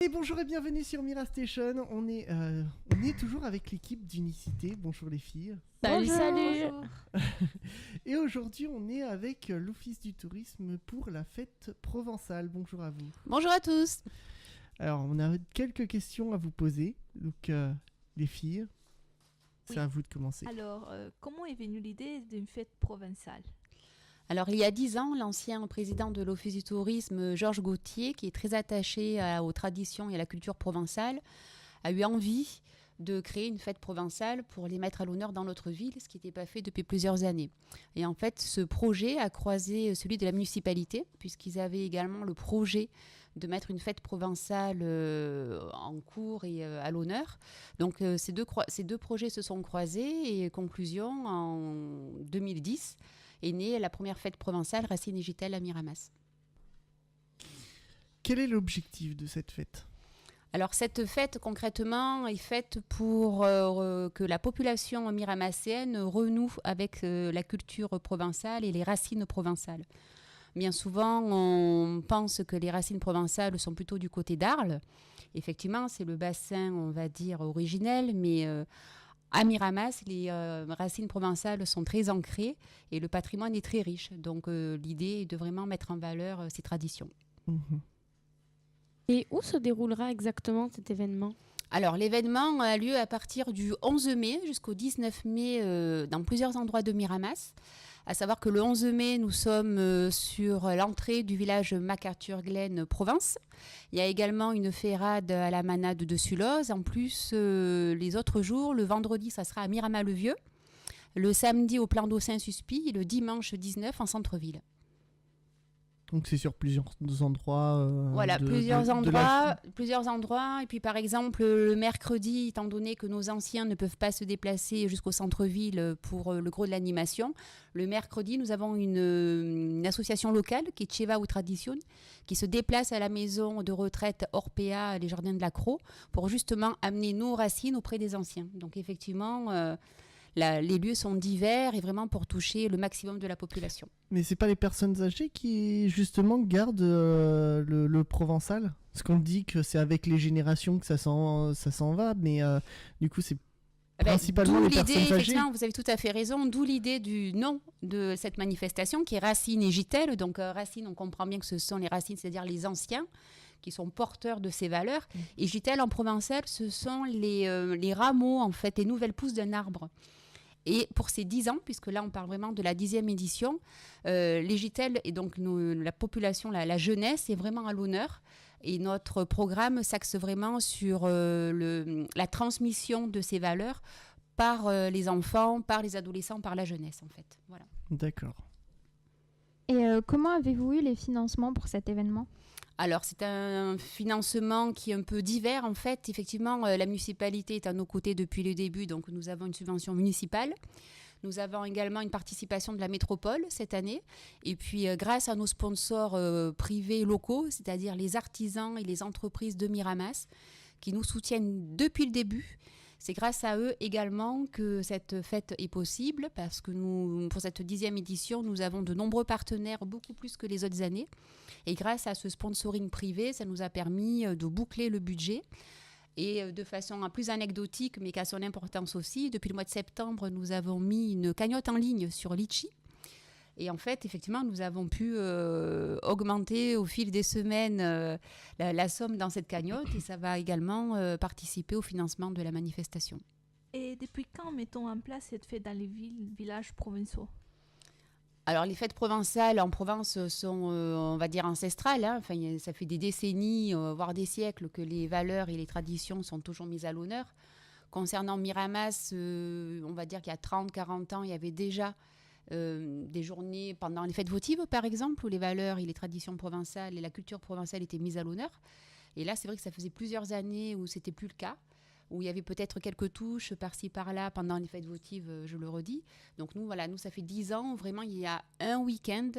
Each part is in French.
Et bonjour et bienvenue sur Mira Station. On est toujours avec l'équipe d'Unicité. Bonjour les filles. Salut, Bonjour. salut. Et aujourd'hui, on est avec l'Office du tourisme pour la fête provençale. Bonjour à vous. Bonjour à tous. Alors, on a quelques questions à vous poser. Donc, les filles, c'est Oui. à vous de commencer. Alors, comment est venue l'idée d'une fête provençale? Alors, il y a 10 ans, l'ancien président de l'Office du tourisme, Georges Gauthier, qui est très attaché aux traditions et à la culture provençale, a eu envie de créer une fête provençale pour les mettre à l'honneur dans notre ville, ce qui n'était pas fait depuis plusieurs années. Et en fait, ce projet a croisé celui de la municipalité, puisqu'ils avaient également le projet de mettre une fête provençale en cours et à l'honneur. Donc, ces deux projets se sont croisés et conclusion, en 2010, est née la première fête provençale Racine et Gitelle à Miramas. Quel est l'objectif de cette fête ? Alors cette fête concrètement est faite pour que la population miramassienne renoue avec la culture provençale et les racines provençales. Bien souvent, on pense que les racines provençales sont plutôt du côté d'Arles. Effectivement, c'est le bassin, on va dire, originel, mais à Miramas, les racines provençales sont très ancrées et le patrimoine est très riche. Donc l'idée est de vraiment mettre en valeur ces traditions. Et où se déroulera exactement cet événement ? Alors, l'événement a lieu à partir du 11 mai jusqu'au 19 mai dans plusieurs endroits de Miramas. À savoir que le 11 mai, nous sommes sur l'entrée du village MacArthur-Glen, Provence. Il y a également une ferrade à la manade de Suloz. En plus, les autres jours, le vendredi, ça sera à Miramas-le-Vieux. Le samedi, au Plan d'eau Saint-Suspit. Et le dimanche 19, en centre-ville. Donc c'est sur plusieurs endroits. Voilà, plusieurs endroits. Et puis par exemple, le mercredi, étant donné que nos anciens ne peuvent pas se déplacer jusqu'au centre-ville pour le gros de l'animation, le mercredi, nous avons une association locale qui est Cheva ou Tradition, qui se déplace à la maison de retraite Orpea, les Jardins de la Crau, pour justement amener nos racines auprès des anciens. Donc effectivement, les lieux sont divers et vraiment pour toucher le maximum de la population. Mais c'est pas les personnes âgées qui justement gardent le provençal ? Parce qu'on dit que c'est avec les générations que ça s'en va, mais du coup c'est principalement les personnes âgées. Effectivement, vous avez tout à fait raison, d'où l'idée du nom de cette manifestation qui est Racine et Gitelle. Donc Racine, on comprend bien que ce sont les racines, c'est-à-dire les anciens qui sont porteurs de ces valeurs. Et Gitelle en provençal, ce sont les rameaux, en fait, les nouvelles pousses d'un arbre. Et pour ces 10 ans, puisque là on parle vraiment de la 10e édition, les Gitelles et donc la population, la jeunesse est vraiment à l'honneur. Et notre programme s'axe vraiment sur la transmission de ces valeurs par les enfants, par les adolescents, par la jeunesse en fait. Voilà. D'accord. Et comment avez-vous eu les financements pour cet événement ? Alors, c'est un financement qui est un peu divers. En fait, effectivement, la municipalité est à nos côtés depuis le début, donc nous avons une subvention municipale. Nous avons également une participation de la métropole cette année. Et puis, grâce à nos sponsors privés locaux, c'est-à-dire les artisans et les entreprises de Miramas, qui nous soutiennent depuis le début, c'est grâce à eux également que cette fête est possible, parce que nous, pour cette 10e édition, nous avons de nombreux partenaires, beaucoup plus que les autres années. Et grâce à ce sponsoring privé, ça nous a permis de boucler le budget. Et de façon plus anecdotique, mais qui a son importance aussi, depuis le mois de septembre, nous avons mis une cagnotte en ligne sur Litchi. Et en fait, effectivement, nous avons pu augmenter au fil des semaines la somme dans cette cagnotte. Et ça va également participer au financement de la manifestation. Et depuis quand mettons en place cette fête dans les villages provinciaux ? Alors, les fêtes provençales en Provence sont, on va dire, ancestrales. Hein. Enfin, ça fait des décennies, voire des siècles, que les valeurs et les traditions sont toujours mises à l'honneur. Concernant Miramas, on va dire qu'il y a 30-40 ans, il y avait déjà des journées pendant les fêtes votives, par exemple, où les valeurs et les traditions provençales et la culture provençale étaient mises à l'honneur. Et là, c'est vrai que ça faisait plusieurs années où c'était plus le cas, où il y avait peut-être quelques touches par-ci, par-là pendant les fêtes votives, je le redis. Donc nous, ça fait 10 ans, vraiment, il y a un week-end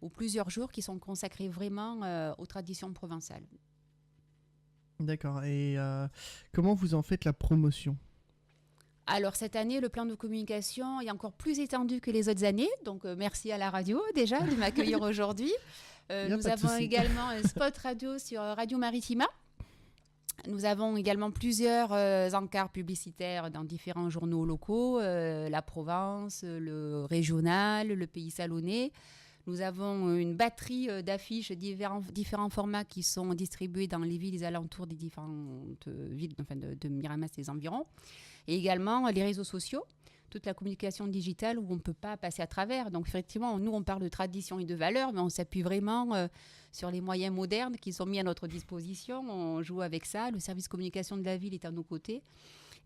ou plusieurs jours qui sont consacrés vraiment aux traditions provençales. D'accord. Et comment vous en faites la promotion ? Alors cette année, le plan de communication est encore plus étendu que les autres années. Donc merci à la radio déjà de m'accueillir aujourd'hui. Nous avons également un spot radio sur Radio Maritima. Nous avons également plusieurs encarts publicitaires dans différents journaux locaux, la Provence, le régional, le Pays Salonnais. Nous avons une batterie d'affiches différents formats qui sont distribués dans les villes, les alentours des différentes villes, enfin de Miramas et les environs. Et également les réseaux sociaux, toute la communication digitale où on ne peut pas passer à travers. Donc effectivement, nous, on parle de tradition et de valeurs, mais on s'appuie vraiment sur les moyens modernes qui sont mis à notre disposition. On joue avec ça. Le service communication de la ville est à nos côtés.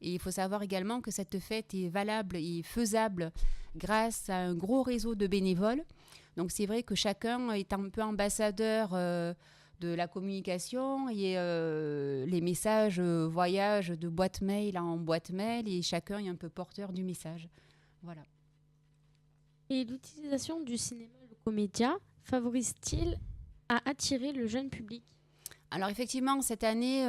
Et il faut savoir également que cette fête est valable et faisable grâce à un gros réseau de bénévoles. Donc c'est vrai que chacun est un peu ambassadeur de la communication et les messages voyagent de boîte mail en boîte mail et chacun est un peu porteur du message. Voilà. Et l'utilisation du cinéma Locomédia favorise-t-il à attirer le jeune public ? Alors effectivement, cette année,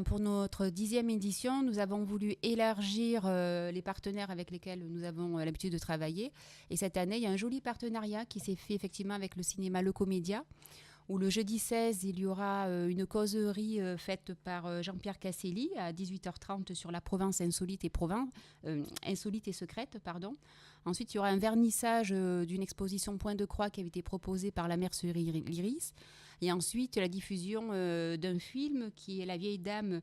pour notre 10e édition, nous avons voulu élargir les partenaires avec lesquels nous avons l'habitude de travailler. Et cette année, il y a un joli partenariat qui s'est fait effectivement avec le cinéma Locomédia, où le jeudi 16, il y aura une causerie faite par Jean-Pierre Casselli à 18h30 sur la Provence insolite et secrète. Ensuite, il y aura un vernissage d'une exposition Point de Croix qui avait été proposée par la mercerie l'Iris. Et ensuite, la diffusion d'un film qui est La vieille dame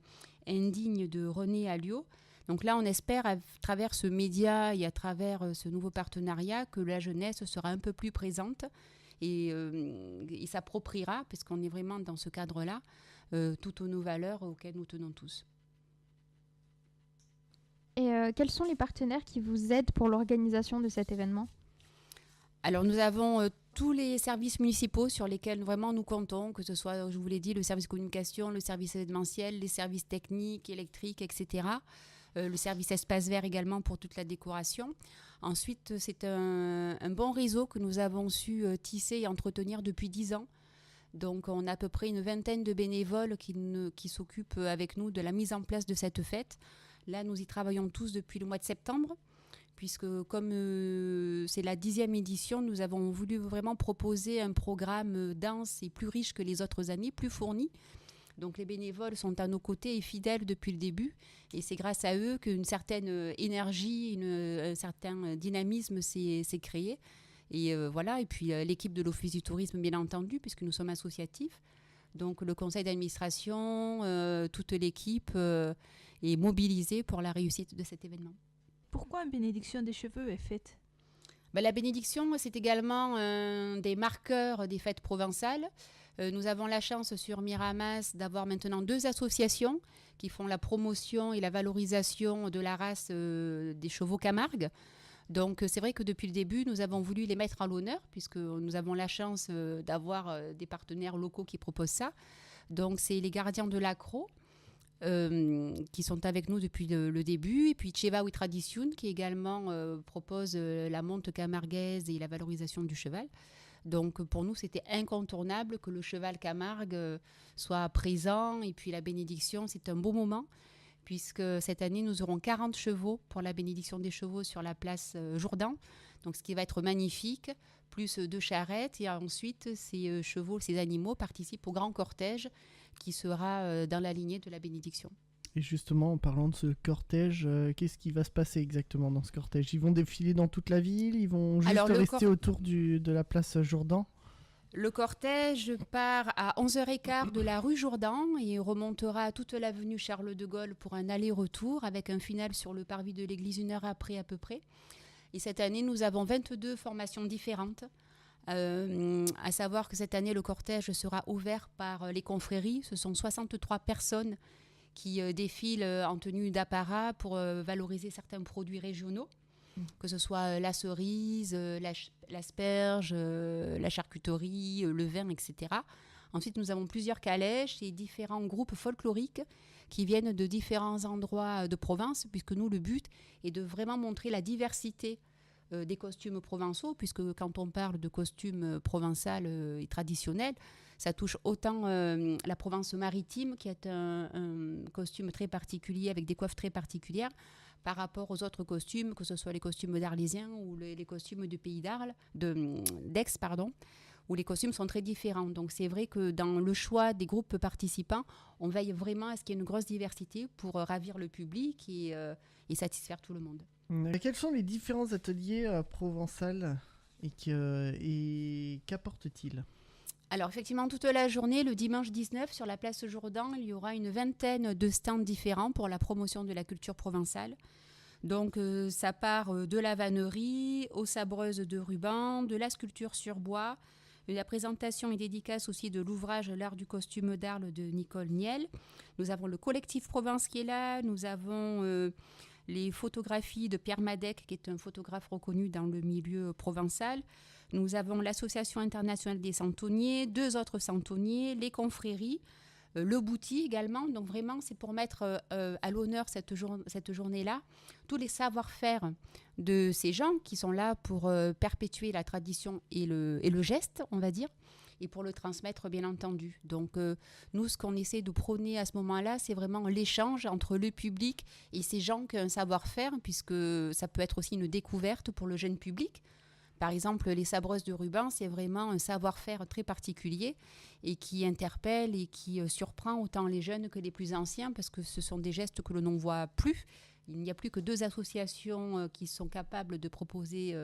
indigne de René Alliot. Donc là, on espère, à travers ce média et à travers ce nouveau partenariat, que la jeunesse sera un peu plus présente et s'appropriera, parce qu'on est vraiment dans ce cadre-là, toutes nos valeurs auxquelles nous tenons tous. Et quels sont les partenaires qui vous aident pour l'organisation de cet événement ? Alors, nous avons tous les services municipaux sur lesquels vraiment nous comptons, que ce soit, je vous l'ai dit, le service communication, le service événementiel, les services techniques, électriques, etc. Le service espace vert également pour toute la décoration. Ensuite, c'est un bon réseau que nous avons su tisser et entretenir depuis 10 ans. Donc, on a à peu près une vingtaine de bénévoles qui s'occupent avec nous de la mise en place de cette fête. Là, nous y travaillons tous depuis le mois de septembre, puisque comme c'est la 10e édition, nous avons voulu vraiment proposer un programme dense et plus riche que les autres années, plus fourni. Donc les bénévoles sont à nos côtés et fidèles depuis le début. Et c'est grâce à eux qu'une certaine énergie, un certain dynamisme s'est créé. Et voilà, et puis l'équipe de l'Office du tourisme, bien entendu, puisque nous sommes associatifs. Donc le conseil d'administration, toute l'équipe est mobilisée pour la réussite de cet événement. Pourquoi une bénédiction des cheveux est faite ? La bénédiction, c'est également un des marqueurs des fêtes provençales. Nous avons la chance sur Miramas d'avoir maintenant 2 associations qui font la promotion et la valorisation de la race des chevaux Camargue. Donc c'est vrai que depuis le début, nous avons voulu les mettre à l'honneur puisque nous avons la chance d'avoir des partenaires locaux qui proposent ça. Donc c'est les gardiens de l'accro qui sont avec nous depuis le début. Et puis Cheva ou Tradition qui également propose la monte camarguaise et la valorisation du cheval. Donc pour nous, c'était incontournable que le cheval Camargue soit présent. Et puis la bénédiction, c'est un beau moment, puisque cette année, nous aurons 40 chevaux pour la bénédiction des chevaux sur la place Jourdan. Donc ce qui va être magnifique, plus 2 charrettes. Et ensuite, ces chevaux, ces animaux participent au grand cortège qui sera dans la lignée de la bénédiction. Et justement, en parlant de ce cortège, qu'est-ce qui va se passer exactement dans ce cortège ? Ils vont défiler dans toute la ville ? Ils vont juste rester autour de la place Jourdan ? Le cortège part à 11h15 de la rue Jourdan et remontera toute l'avenue Charles de Gaulle pour un aller-retour avec un final sur le parvis de l'église 1 heure après à peu près. Et cette année, nous avons 22 formations différentes. À savoir que cette année, le cortège sera ouvert par les confréries. Ce sont 63 personnes qui défilent en tenue d'apparat pour valoriser certains produits régionaux, que ce soit la cerise, l'asperge, la charcuterie, le vin, etc. Ensuite, nous avons plusieurs calèches et différents groupes folkloriques qui viennent de différents endroits de province, puisque nous, le but est de vraiment montrer la diversité des costumes provençaux, puisque quand on parle de costumes provençal et traditionnels, ça touche autant la Provence maritime, qui est un costume très particulier, avec des coiffes très particulières, par rapport aux autres costumes, que ce soit les costumes d'Arlésiens ou les costumes du pays d'Aix, où les costumes sont très différents. Donc c'est vrai que dans le choix des groupes participants, on veille vraiment à ce qu'il y ait une grosse diversité pour ravir le public et satisfaire tout le monde. Quels sont les différents ateliers provençal et qu'apportent-ils ? Alors effectivement, toute la journée, le dimanche 19, sur la place Jourdan, il y aura une vingtaine de stands différents pour la promotion de la culture provençale. Donc ça part de la vannerie, aux sabreuses de ruban, de la sculpture sur bois, de la présentation et dédicace aussi de l'ouvrage L'art du costume d'Arles de Nicole Niel. Nous avons le collectif Provence qui est là, nous avons les photographies de Pierre Madec, qui est un photographe reconnu dans le milieu provençal. Nous avons l'Association internationale des centonniers, 2 autres centonniers, les confréries, le Bouti également. Donc vraiment, c'est pour mettre à l'honneur cette journée-là tous les savoir-faire de ces gens qui sont là pour perpétuer la tradition et le geste, on va dire, et pour le transmettre, bien entendu. Donc nous, ce qu'on essaie de prôner à ce moment-là, c'est vraiment l'échange entre le public et ces gens qui ont un savoir-faire, puisque ça peut être aussi une découverte pour le jeune public. Par exemple, les sabreuses de ruban, c'est vraiment un savoir-faire très particulier et qui interpelle et qui surprend autant les jeunes que les plus anciens, parce que ce sont des gestes que l'on n'en voit plus. Il n'y a plus que 2 associations qui sont capables de proposer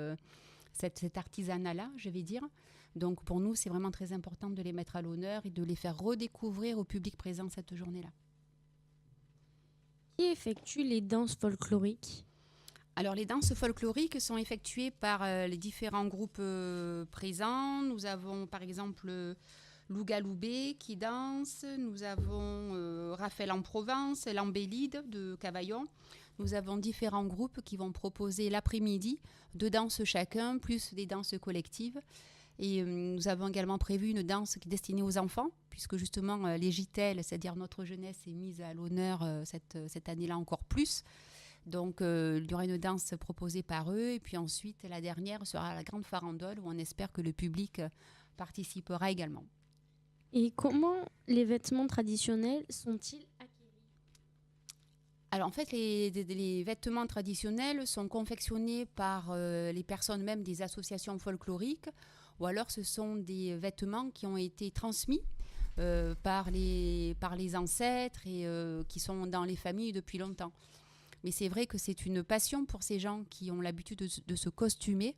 cet artisanat-là, je vais dire. Donc pour nous, c'est vraiment très important de les mettre à l'honneur et de les faire redécouvrir au public présent cette journée-là. Qui effectue les danses folkloriques ? Alors les danses folkloriques sont effectuées par les différents groupes présents. Nous avons par exemple Louga Loubet qui danse, nous avons Raphaël en Provence, l'Ambélide de Cavaillon. Nous avons différents groupes qui vont proposer l'après-midi 2 danses chacun, plus des danses collectives. Et nous avons également prévu une danse qui est destinée aux enfants, puisque justement les JTL, c'est-à-dire notre jeunesse, est mise à l'honneur cette année-là encore plus. Donc il y aura une danse proposée par eux, et puis ensuite la dernière sera la grande farandole, où on espère que le public participera également. Et comment les vêtements traditionnels sont-ils acquis ? Alors en fait, les vêtements traditionnels sont confectionnés par les personnes même des associations folkloriques, ou alors ce sont des vêtements qui ont été transmis par les ancêtres et qui sont dans les familles depuis longtemps. Mais c'est vrai que c'est une passion pour ces gens qui ont l'habitude de se costumer.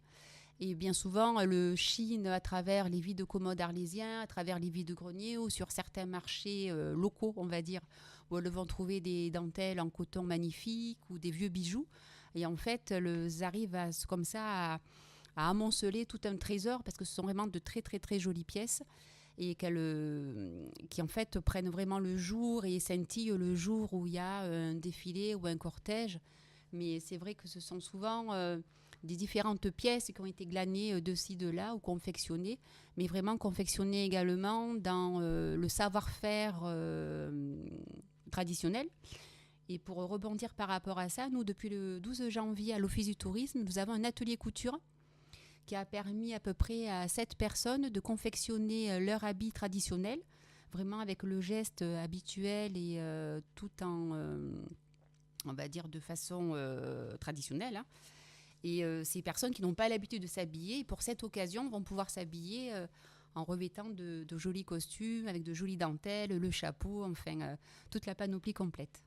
Et bien souvent, le chine à travers les vides commodes arlésiens, à travers les vides greniers ou sur certains marchés locaux, on va dire, où elles vont trouver des dentelles en coton magnifiques ou des vieux bijoux. Et en fait, elles arrivent comme ça à amonceler tout un trésor, parce que ce sont vraiment de très très très jolies pièces et qui en fait prennent vraiment le jour et scintillent le jour où il y a un défilé ou un cortège. Mais c'est vrai que ce sont souvent des différentes pièces qui ont été glanées de ci, de là ou confectionnées, mais vraiment confectionnées également dans le savoir-faire traditionnel. Et pour rebondir par rapport à ça, nous, depuis le 12 janvier à l'Office du tourisme, nous avons un atelier couture qui a permis à peu près à 7 personnes de confectionner leur habit traditionnel, vraiment avec le geste habituel et tout en, on va dire, de façon traditionnelle. Hein. Et ces personnes qui n'ont pas l'habitude de s'habiller, pour cette occasion, vont pouvoir s'habiller en revêtant de jolis costumes, avec de jolies dentelles, le chapeau, enfin, toute la panoplie complète.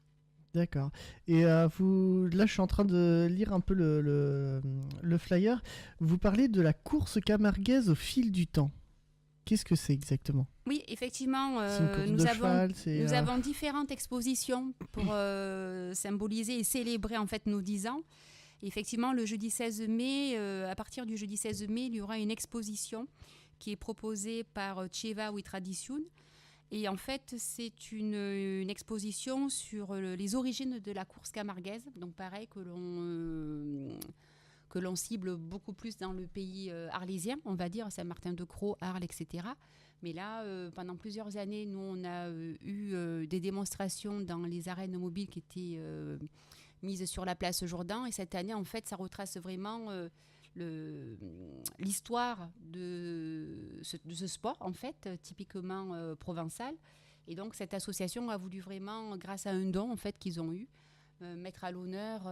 D'accord. Et là, je suis en train de lire un peu le flyer. Vous parlez de la course camarguaise au fil du temps. Qu'est-ce que c'est exactement ? Oui, effectivement, C'est une course de cheval, nous avons différentes expositions pour symboliser et célébrer en fait nos 10 ans. Et effectivement, le jeudi 16 mai, à partir du jeudi 16 mai, il y aura une exposition qui est proposée par Tcheva Oui Tradition. Et en fait, c'est une exposition sur les origines de la course camarguaise. Donc pareil, que l'on cible beaucoup plus dans le pays arlésien, on va dire, Saint-Martin-de-Crau, Arles, etc. Mais là, pendant plusieurs années, nous, on a eu des démonstrations dans les arènes mobiles qui étaient mises sur la place Jourdan. Et cette année, en fait, ça retrace vraiment l'histoire de ce sport, en fait, typiquement provençal. Et donc, cette association a voulu vraiment, grâce à un don en fait, qu'ils ont eu, mettre à l'honneur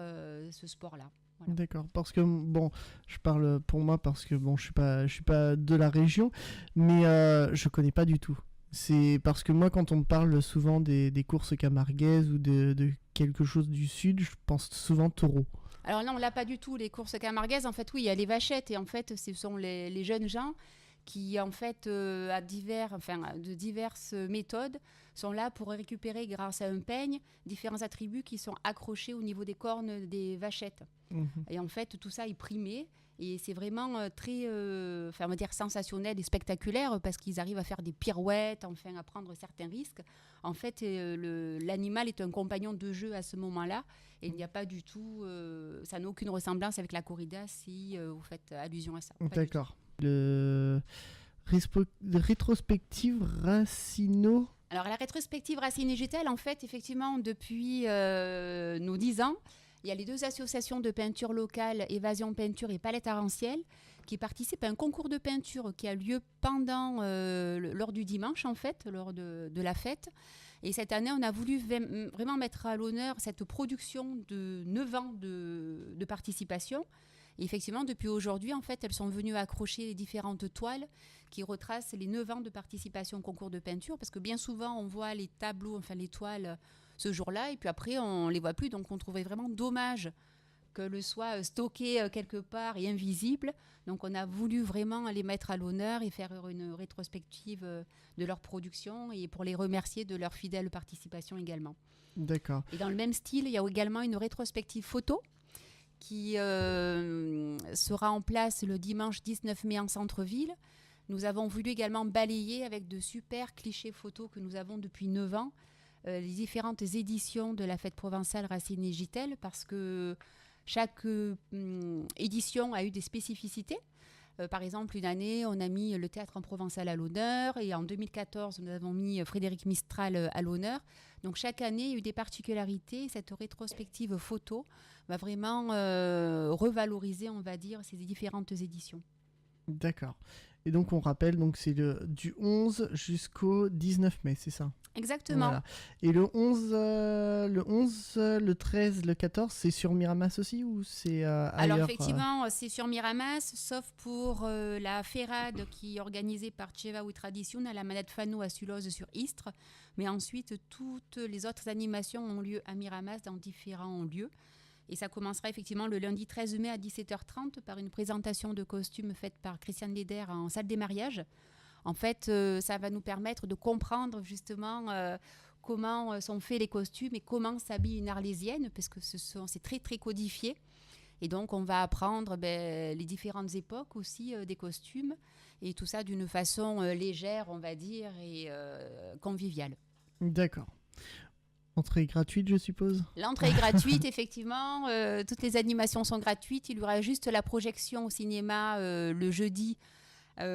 ce sport-là. Voilà. D'accord, parce que bon, je parle pour moi parce que bon, je suis pas de la région, mais je connais pas du tout. C'est parce que moi, quand on me parle souvent des courses camarguaises ou de quelque chose du sud, je pense souvent taureau. Alors là, on l'a pas du tout, les courses camarguaises. En fait, oui, il y a les vachettes. Et en fait, ce sont les jeunes gens qui, en fait, de diverses méthodes, sont là pour récupérer, grâce à un peigne, différents attributs qui sont accrochés au niveau des cornes des vachettes. Et en fait, tout ça est primé. Et c'est vraiment très, on va dire, sensationnel et spectaculaire parce qu'ils arrivent à faire des pirouettes, enfin, à prendre certains risques. En fait, l'animal est un compagnon de jeu à ce moment-là. Et il n'y a pas du tout... ça n'a aucune ressemblance avec la corrida si vous faites allusion à ça. D'accord. Le rétrospective Racino. Alors, la rétrospective Racine Végétale, en fait, effectivement, depuis nos 10 ans, il y a les 2 associations de peinture locale, Évasion Peinture et Palette Arentiel, qui participent à un concours de peinture qui a lieu lors du dimanche, en fait, lors de la fête. Et cette année, on a voulu vraiment mettre à l'honneur cette production de 9 ans de participation. Et effectivement, depuis aujourd'hui, en fait, elles sont venues accrocher les différentes toiles qui retracent les 9 ans de participation au concours de peinture. Parce que bien souvent, on voit les tableaux, enfin les toiles ce jour-là, et puis après, on ne les voit plus. Donc, on trouvait vraiment dommage que le soit stocké quelque part et invisible. Donc, on a voulu vraiment les mettre à l'honneur et faire une rétrospective de leur production et pour les remercier de leur fidèle participation également. D'accord. Et dans le même style, il y a également une rétrospective photo qui sera en place le dimanche 19 mai en centre-ville. Nous avons voulu également balayer avec de super clichés photos que nous avons depuis 9 ans, les différentes éditions de la fête provençale Racine et Gitel, parce que chaque édition a eu des spécificités. Par exemple, une année, on a mis le théâtre en provençal à l'honneur, et en 2014, nous avons mis Frédéric Mistral à l'honneur. Donc chaque année, il y a eu des particularités. Cette rétrospective photo va vraiment revaloriser, on va dire, ces différentes éditions. D'accord. Et donc on rappelle, donc c'est du 11 jusqu'au 19 mai, c'est ça? Exactement. Voilà. Et le 11, le 13, le 14, c'est sur Miramas aussi ou c'est ailleurs? Alors effectivement, c'est sur Miramas, sauf pour la Ferrade qui est organisée par Tcheva ou Tradition à la Manette Fano à Sulloz sur Istres. Mais ensuite, toutes les autres animations ont lieu à Miramas dans différents lieux. Et ça commencera effectivement le lundi 13 mai à 17h30 par une présentation de costumes faite par Christiane Leder en salle des mariages. En fait, ça va nous permettre de comprendre justement comment sont faits les costumes et comment s'habille une Arlésienne, parce que c'est très très codifié. Et donc, on va apprendre les différentes époques aussi des costumes, et tout ça d'une façon légère, on va dire, et conviviale. D'accord. Entrée gratuite, je suppose? L'entrée est gratuite, effectivement. Toutes les animations sont gratuites. Il y aura juste la projection au cinéma le jeudi à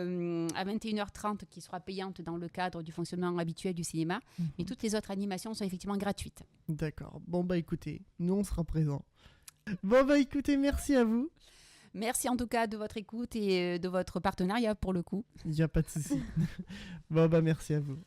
21h30 qui sera payante dans le cadre du fonctionnement habituel du cinéma. Mais toutes les autres animations sont effectivement gratuites. D'accord. Bon, bah écoutez, nous on sera présents. Bon, bah écoutez, merci à vous. Merci en tout cas de votre écoute et de votre partenariat pour le coup. Il n'y a pas de souci. Bon, bah merci à vous.